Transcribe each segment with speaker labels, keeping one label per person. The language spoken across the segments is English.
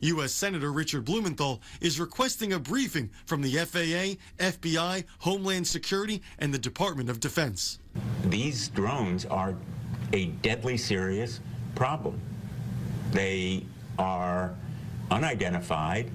Speaker 1: U.S. Senator Richard Blumenthal is requesting a briefing from the FAA, FBI, Homeland Security, and the Department of Defense.
Speaker 2: These drones are a deadly serious problem. They are unidentified,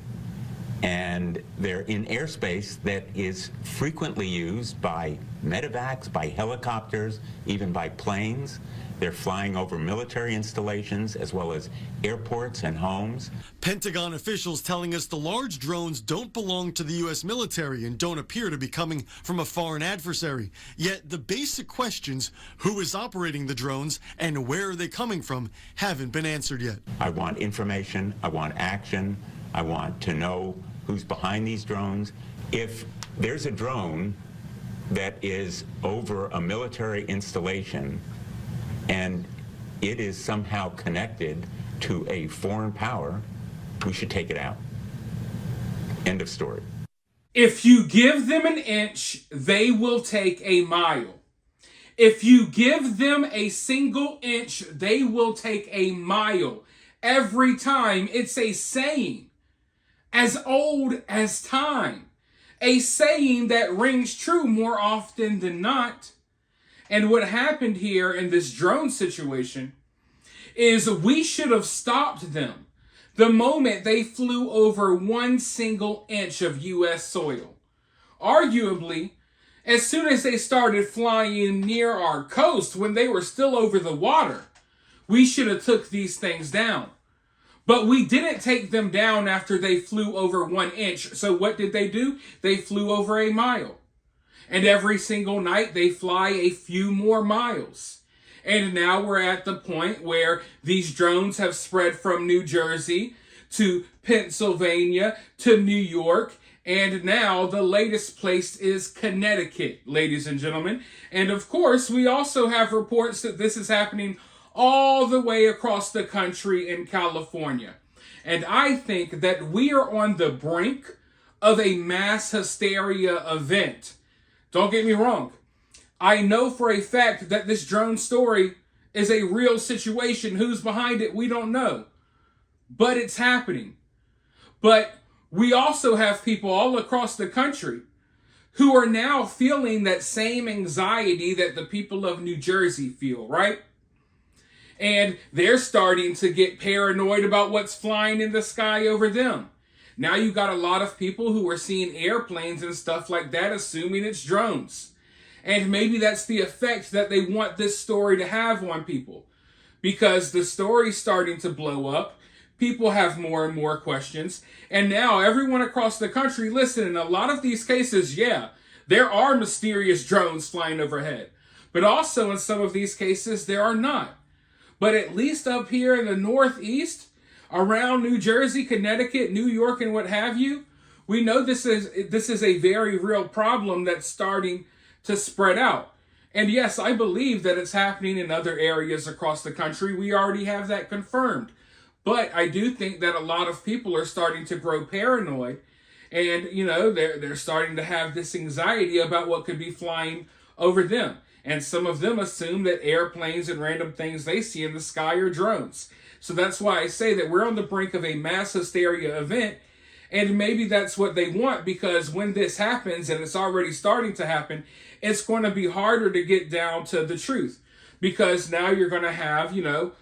Speaker 2: and they're in airspace that is frequently used by medevacs, by helicopters, even by planes. They're flying over military installations as well as airports and homes.
Speaker 1: Pentagon officials telling us the large drones don't belong to the U.S. military and don't appear to be coming from a foreign adversary. Yet the basic questions, who is operating the drones and where are they coming from, haven't been answered yet.
Speaker 2: I want information, I want action, I want to know who's behind these drones. If there's a drone that is over a military installation and it is somehow connected to a foreign power, we should take it out. End of story.
Speaker 3: If you give them an inch, they will take a mile. If you give them a single inch, they will take a mile. Every time. It's a saying as old as time. A saying that rings true more often than not. And what happened here in this drone situation is we should have stopped them the moment they flew over 1 single inch of U.S. soil. Arguably, as soon as they started flying near our coast, when they were still over the water, we should have took these things down. But we didn't take them down after they flew over 1 inch. So what did they do? They flew over a mile. And every single night they fly a few more miles. And now we're at the point where these drones have spread from New Jersey to Pennsylvania to New York. And now the latest place is Connecticut, ladies and gentlemen. And of course, we also have reports that this is happening all the way across the country in California. And I think that we are on the brink of a mass hysteria event. Don't get me wrong. I know for a fact that this drone story is a real situation. Who's behind it, we don't know. But it's happening. But we also have people all across the country who are now feeling that same anxiety that the people of New Jersey feel, right? And they're starting to get paranoid about what's flying in the sky over them. Now you got a lot of people who are seeing airplanes and stuff like that, assuming it's drones. And maybe that's the effect that they want this story to have on people. Because the story's starting to blow up. People have more and more questions. And now everyone across the country, listen, in a lot of these cases, yeah, there are mysterious drones flying overhead. But also in some of these cases, there are not. But at least up here in the Northeast, around New Jersey, Connecticut, New York, and what have you, we know this is a very real problem that's starting to spread out. And yes, I believe that it's happening in other areas across the country. We already have that confirmed. But I do think that a lot of people are starting to grow paranoid. And, you know, they're starting to have this anxiety about what could be flying over them. And some of them assume that airplanes and random things they see in the sky are drones. So that's why I say that we're on the brink of a mass hysteria event. And maybe that's what they want, because when this happens, and it's already starting to happen, it's going to be harder to get down to the truth. Because now you're going to have, you know,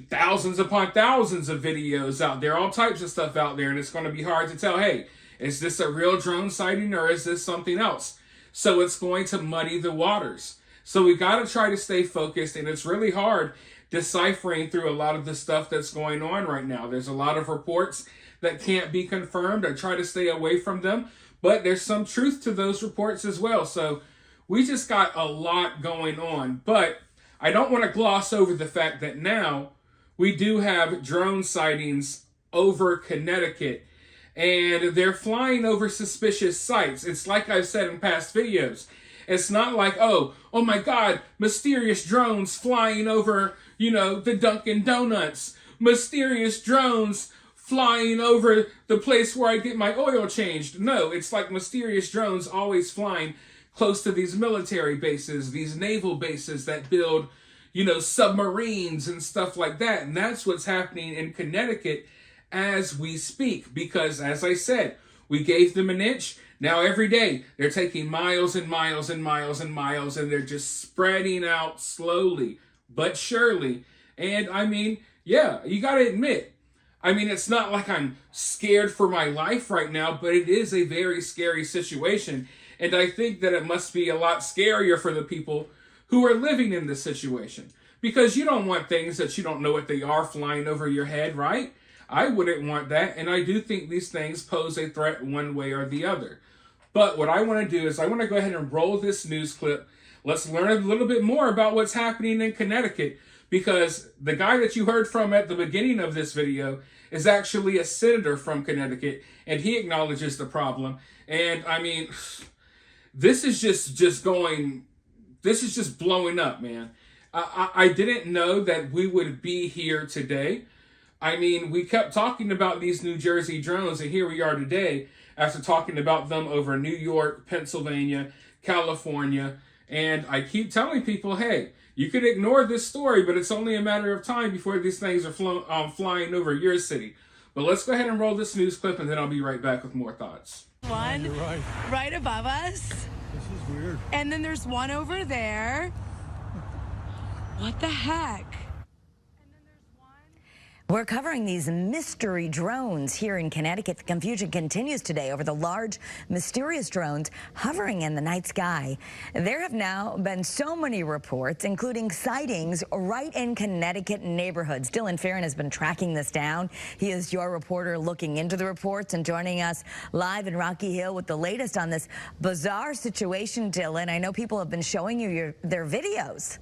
Speaker 3: thousands upon thousands of videos out there, all types of stuff out there. And it's going to be hard to tell, hey, is this a real drone sighting or is this something else? So it's going to muddy the waters. So we got to try to stay focused, and it's really hard deciphering through a lot of the stuff that's going on right now. There's a lot of reports that can't be confirmed. I try to stay away from them, but there's some truth to those reports as well. So we just got a lot going on, but I don't want to gloss over the fact that now we do have drone sightings over Connecticut, and they're flying over suspicious sites. It's like I've said in past videos. It's not like, oh my God, mysterious drones flying over, you know, the Dunkin' Donuts. Mysterious drones flying over the place where I get my oil changed. No, it's like mysterious drones always flying close to these military bases, these naval bases that build, submarines and stuff like that. And that's what's happening in Connecticut as we speak. Because, as I said, we gave them an inch. Now every day they're taking miles and miles and miles and miles, and they're just spreading out slowly but surely. And I mean, yeah, you got to admit, it's not like I'm scared for my life right now, but it is a very scary situation. And I think that it must be a lot scarier for the people who are living in this situation. Because you don't want things that you don't know what they are flying over your head, right? I wouldn't want that. And I do think these things pose a threat one way or the other. But what I want to do is I want to go ahead and roll this news clip. Let's learn a little bit more about what's happening in Connecticut. Because the guy that you heard from at the beginning of this video is actually a senator from Connecticut. And he acknowledges the problem. And this is just blowing up, man. I didn't know that we would be here today. We kept talking about these New Jersey drones, and here we are today after talking about them over New York, Pennsylvania, California. And I keep telling people, hey, you could ignore this story, but it's only a matter of time before these things are flying over your city. But let's go ahead and roll this news clip, and then I'll be right back with more thoughts.
Speaker 4: One right above us.
Speaker 5: This is weird.
Speaker 4: And then there's one over there. What the heck?
Speaker 6: We're covering these mystery drones here in Connecticut. The confusion continues today over the large, mysterious drones hovering in the night sky. There have now been so many reports, including sightings right in Connecticut neighborhoods. Dylan Farron has been tracking this down. He is your reporter looking into the reports and joining us live in Rocky Hill with the latest on this bizarre situation, Dylan. I know people have been showing you their videos.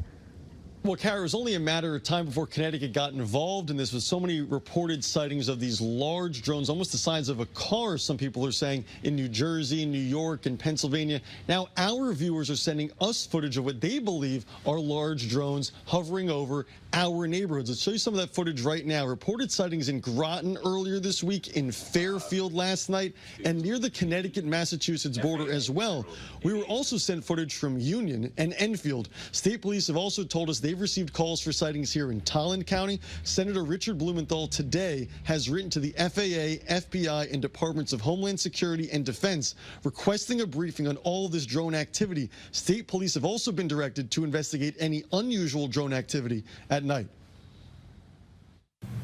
Speaker 1: Well, Kara, it was only a matter of time before Connecticut got involved in this with so many reported sightings of these large drones, almost the size of a car, some people are saying, in New Jersey, New York, and Pennsylvania. Now, our viewers are sending us footage of what they believe are large drones hovering over our neighborhoods. Let's show you some of that footage right now. Reported sightings in Groton earlier this week, in Fairfield last night, and near the Connecticut-Massachusetts border as well. We were also sent footage from Union and Enfield. State police have also told us they've received calls for sightings here in Tolland County. Senator Richard Blumenthal today has written to the FAA, FBI, and Departments of Homeland Security and Defense requesting a briefing on all of this drone activity. State police have also been directed to investigate any unusual drone activity at night.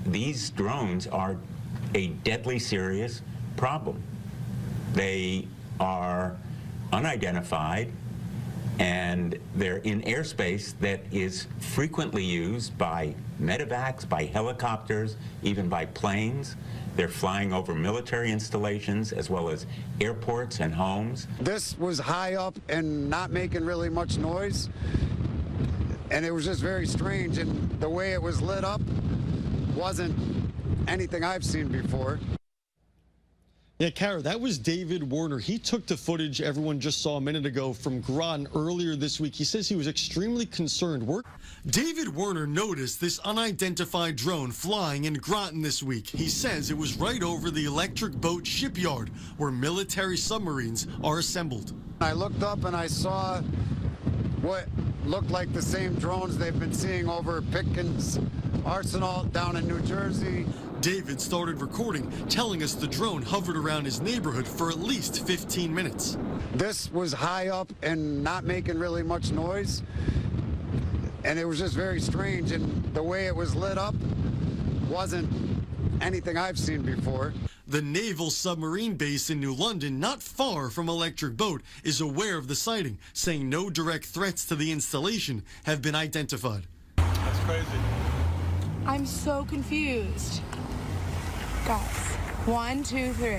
Speaker 2: These drones are a deadly serious problem. They are unidentified, and they're in airspace that is frequently used by medevacs, by helicopters, even by planes. They're flying over military installations as well as airports and homes.
Speaker 5: This was high up and not making really much noise, and it was just very strange, and the way it was lit up wasn't anything I've seen before.
Speaker 1: Yeah, Kara, that was David Warner. He took the footage everyone just saw a minute ago from Groton earlier this week. He says he was extremely concerned. David Warner noticed this unidentified drone flying in Groton this week. He says it was right over the Electric Boat Shipyard where military submarines are assembled.
Speaker 5: I looked up and I saw what looked like the same drones they've been seeing over Pickens Arsenal down in New Jersey.
Speaker 1: David started recording, telling us the drone hovered around his neighborhood for at least 15 minutes.
Speaker 5: This was high up and not making really much noise, and it was just very strange, and the way it was lit up wasn't anything I've seen before.
Speaker 1: The Naval Submarine Base in New London, not far from Electric Boat, is aware of the sighting, saying no direct threats to the installation have been identified.
Speaker 7: That's crazy.
Speaker 4: I'm so confused. Guys, 1, 2, 3.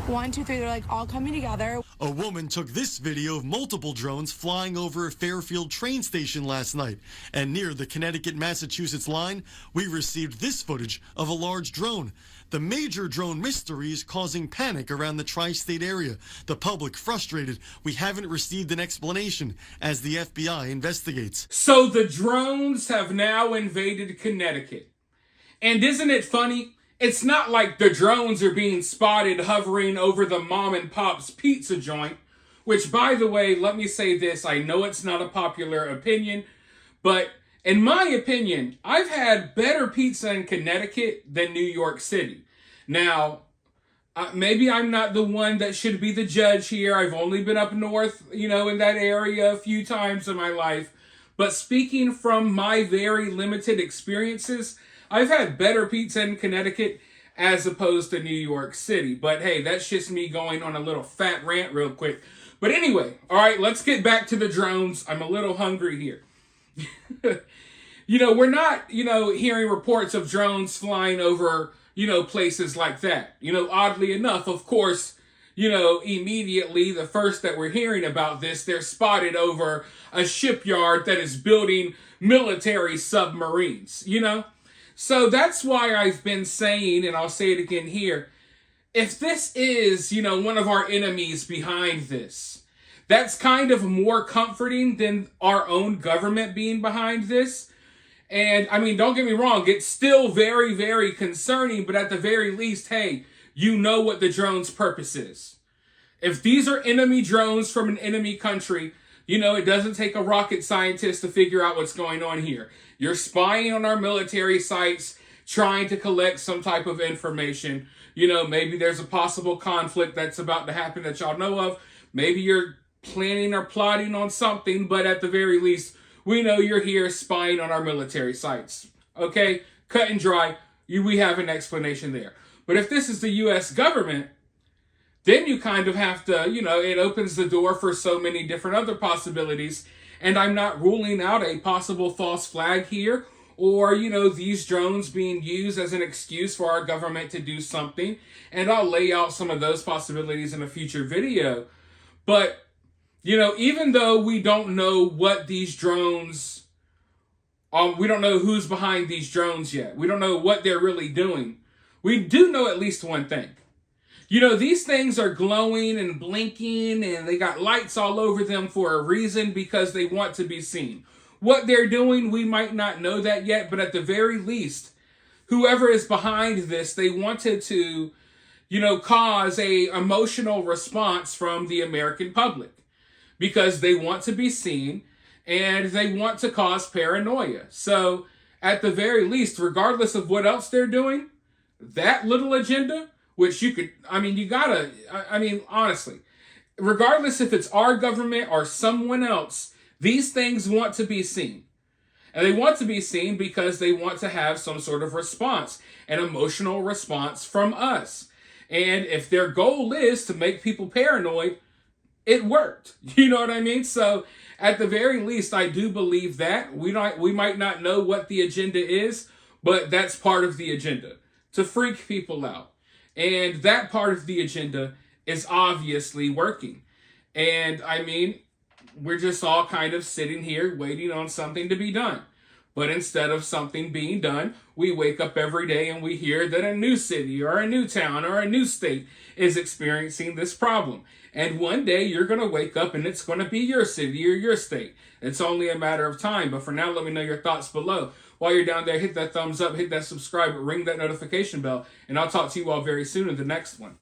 Speaker 4: 1, 2, 3, they're like all coming together.
Speaker 1: A woman took this video of multiple drones flying over a Fairfield train station last night. And near the Connecticut-Massachusetts line, we received this footage of a large drone. The major drone mystery is causing panic around the tri-state area. The public frustrated. We haven't received an explanation as the FBI investigates.
Speaker 3: So the drones have now invaded Connecticut. And isn't it funny? It's not like the drones are being spotted hovering over the mom and pop's pizza joint, which, by the way, let me say this. I know it's not a popular opinion, but In my opinion, I've had better pizza in Connecticut than New York City. Now, maybe I'm not the one that should be the judge here. I've only been up north, in that area a few times in my life. But speaking from my very limited experiences, I've had better pizza in Connecticut as opposed to New York City. But hey, that's just me going on a little fat rant real quick. But anyway, all right, let's get back to the drones. I'm a little hungry here. We're not, hearing reports of drones flying over, places like that. Oddly enough, of course, immediately the first that we're hearing about this, they're spotted over a shipyard that is building military submarines, So that's why I've been saying, and I'll say it again here, if this is, one of our enemies behind this, that's kind of more comforting than our own government being behind this. And I mean, don't get me wrong, it's still very, very concerning, but at the very least, hey, you know what the drone's purpose is. If these are enemy drones from an enemy country, it doesn't take a rocket scientist to figure out what's going on here. You're spying on our military sites, trying to collect some type of information. Maybe there's a possible conflict that's about to happen that y'all know of. Maybe you're planning or plotting on something, but at the very least, we know you're here spying on our military sites. Okay? Cut and dry. We have an explanation there. But if this is the U.S. government, then you kind of have to, it opens the door for so many different other possibilities. And I'm not ruling out a possible false flag here or, these drones being used as an excuse for our government to do something. And I'll lay out some of those possibilities in a future video. But, even though we don't know what these drones, we don't know who's behind these drones yet. We don't know what they're really doing. We do know at least one thing. These things are glowing and blinking and they got lights all over them for a reason because they want to be seen. What they're doing, we might not know that yet, but at the very least, whoever is behind this, they wanted to, cause a emotional response from the American public because they want to be seen and they want to cause paranoia. So at the very least, regardless of what else they're doing, that little agenda, which honestly, regardless if it's our government or someone else, these things want to be seen. And they want to be seen because they want to have some sort of response, an emotional response from us. And if their goal is to make people paranoid, it worked. You know what I mean? So at the very least, I do believe that. We might not know what the agenda is, but that's part of the agenda, to freak people out. And that part of the agenda is obviously working. And we're just all kind of sitting here waiting on something to be done. But instead of something being done, we wake up every day and we hear that a new city or a new town or a new state is experiencing this problem. And one day you're going to wake up and it's going to be your city or your state. It's only a matter of time. But for now, let me know your thoughts below. While you're down there, hit that thumbs up, hit that subscribe, ring that notification bell, and I'll talk to you all very soon in the next one.